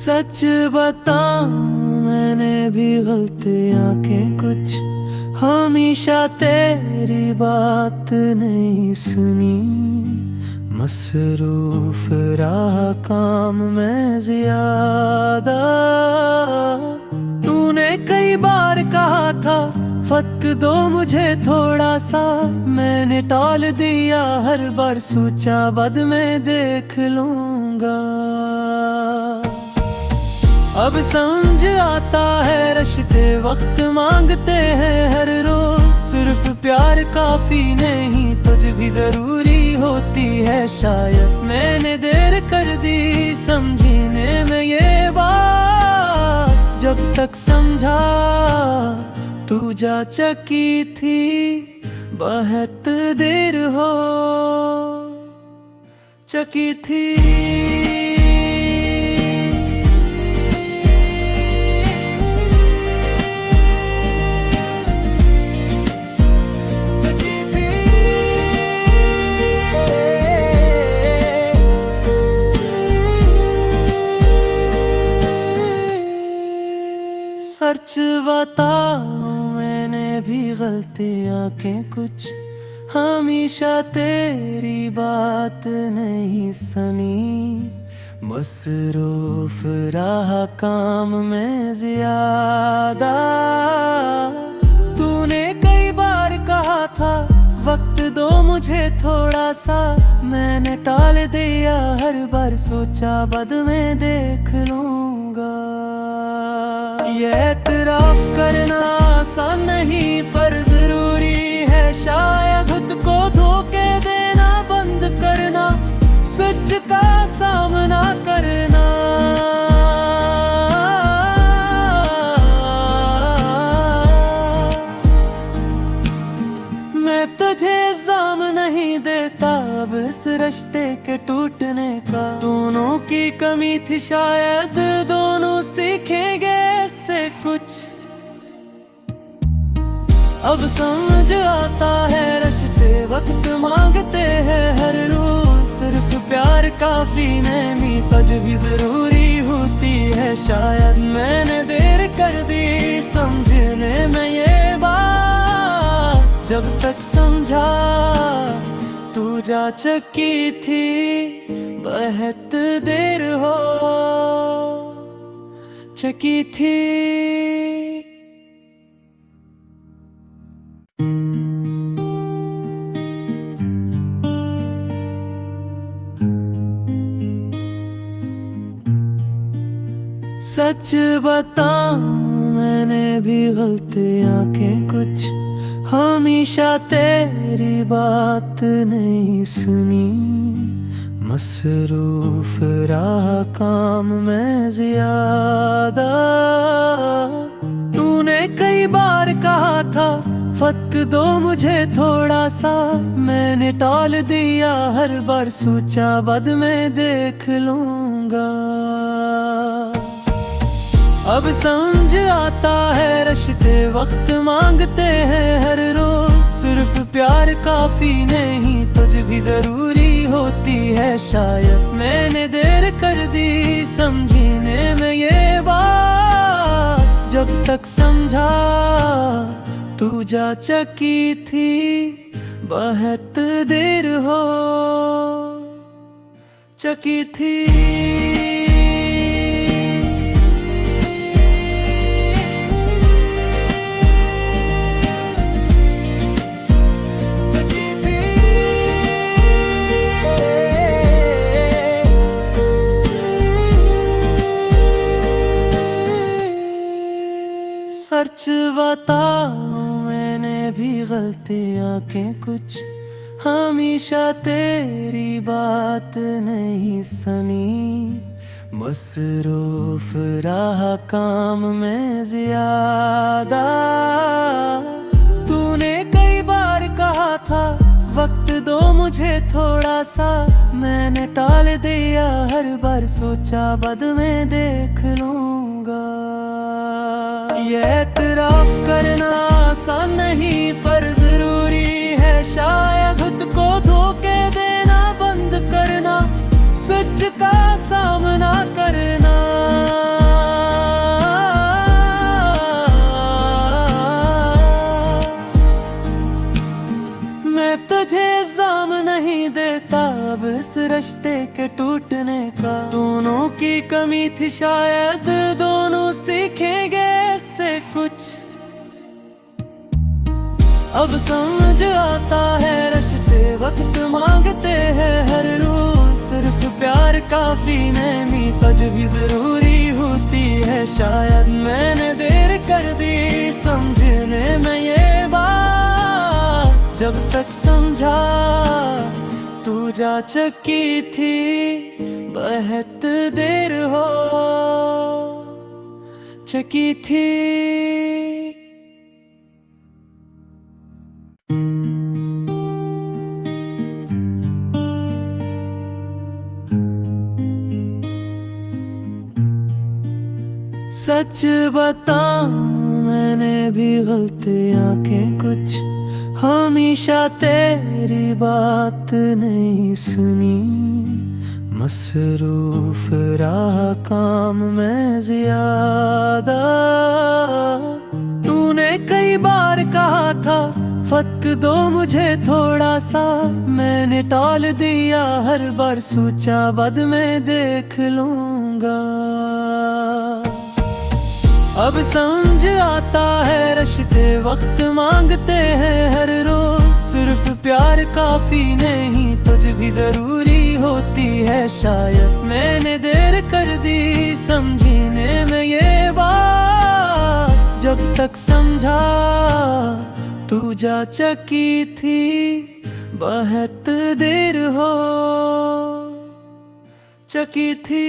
सच बताऊं मैंने भी गलतियां के कुछ हमेशा तेरी बात नहीं सुनी। मसरूफ रहा काम में ज्यादा। तूने कई बार कहा था वक्त दो मुझे थोड़ा सा, मैंने टाल दिया हर बार, सोचा बाद में देख लूंगा। अब समझ आता है रिश्ते वक्त मांगते हैं हर रोज, सिर्फ प्यार काफी नहीं तुझ भी जरूरी होती है शायद। मैंने देर कर दी समझने में ये बात, जब तक समझा तू जा चकी थी बहुत देर हो चकी थी। सच बताऊं मैंने भी गलतियां के कुछ हमेशा तेरी बात नहीं सुनी। मसरूफ रहा काम में ज्यादा। तूने कई बार कहा था वक्त दो मुझे थोड़ा सा, मैंने टाल दिया हर बार, सोचा बाद में देख लूंगा। ये एतराफ करना आसान नहीं पर जरूरी है शायद। खुद को धोखे देना बंद करना, सच का सामना करना। मैं तुझे इल्जाम नहीं देता अब इस रिश्ते के टूटने का, दोनों की कमी थी शायद, दोनों सीखेंगे इससे कुछ। अब समझ आता है रिश्ते वक्त मांगते हैं हर रोज, सिर्फ प्यार काफी नहीं तुझ भी जरूरी होती है शायद। मैंने देर कर दी समझने में ये बात, जब तक समझा तू जा चकी थी बहुत देर हो चकी थी। सच बताऊं मैंने भी गलतियां के कुछ हमेशा तेरी बात नहीं सुनी। मसरूफ रहा काम में ज्यादा। तूने कई बार कहा था वक्त दो मुझे थोड़ा सा, मैंने टाल दिया हर बार, सोचा बाद में देख लूंगा। अब समझ आता है रिश्ते वक्त मांगते हैं हर रोज, सिर्फ प्यार काफी नहीं तुझ भी जरूरी होती है शायद। मैंने देर कर दी समझने में ये बात, जब तक समझा तू जा चकी थी बहुत देर हो चकी थी। सच बताऊं मैंने भी गलतियां के कुछ हमेशा तेरी बात नहीं सुनी। मसरूफ रहा काम में ज्यादा। तूने कई बार कहा था वक्त दो मुझे थोड़ा सा, मैंने टाल दिया हर बार, सोचा बाद में देख लूंगा। ये एतराफ करना आसान नहीं पर जरूरी है शायद। खुद को धोखे देना बंद करना, सच का सामना करना। रिश्ते के टूटने का। दोनों की कमी थी शायद, दोनों सीखेंगे इससे कुछ। अब समझ आता है रिश्ते वक्त मांगते हैं हर रोज। सिर्फ प्यार काफी नहीं, तुझ भी जरूरी होती है शायद। मैंने देर कर दी समझने में ये बात, जब तक समझा तू जा चुकी थी बहुत देर हो चुकी थी। सच बताऊं मैंने भी गलतियां के कुछ, हमेशा तेरी बात नहीं सुनी। मसरूफ रहा काम में ज्यादा, तूने कई बार कहा था वक्त दो मुझे थोड़ा सा। मैंने टाल दिया हर बार, सोचा बाद में देख लूंगा। अब समझ आता है रिश्ते वक्त मांगते हैं हर रोज। सिर्फ प्यार काफी नहीं, तुझ भी जरूरी होती है शायद। मैंने देर कर दी समझने में ये बात, जब तक समझा तू जा चुकी थी बहुत देर हो चुकी थी।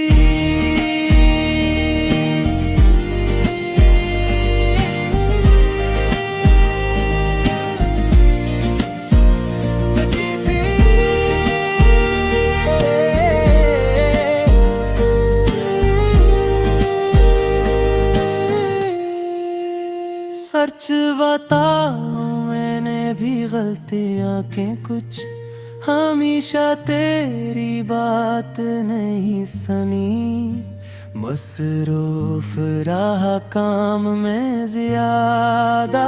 सच बताऊं मैंने भी गलतियां के कुछ, हमेशा तेरी बात नहीं सुनी। मसरूफ रहा काम में ज्यादा,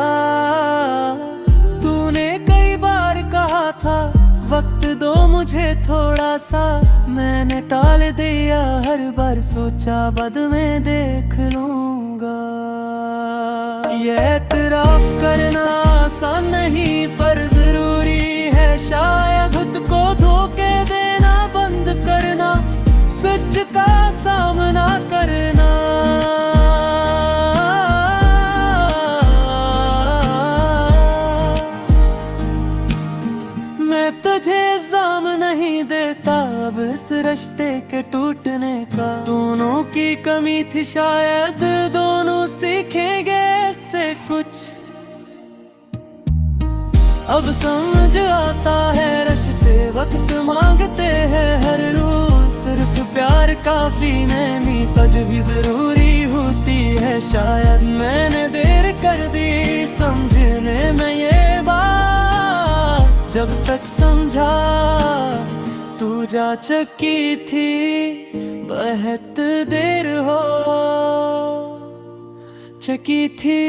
तूने कई बार कहा था वक्त दो मुझे थोड़ा सा। मैंने टाल दिया हर बार, सोचा बाद में देख लूंगा। ये एतराफ करना आसान नहीं पर जरूरी है शायद। खुद को धोखे देना बंद करना, सच का सामना करना। मैं तुझे इल्जाम नहीं देता अब इस रिश्ते के टूटने का। दोनों की कमी थी शायद, दोनों सीखेंगे इससे कुछ। अब समझ आता है रिश्ते वक्त मांगते हैं हर रोज। सिर्फ प्यार काफी नहीं, तुझ भी जरूरी होती है शायद। मैंने देर कर दी समझने में ये बात, जब तक समझा तू जा चुकी थी बहुत देर हो चुकी थी।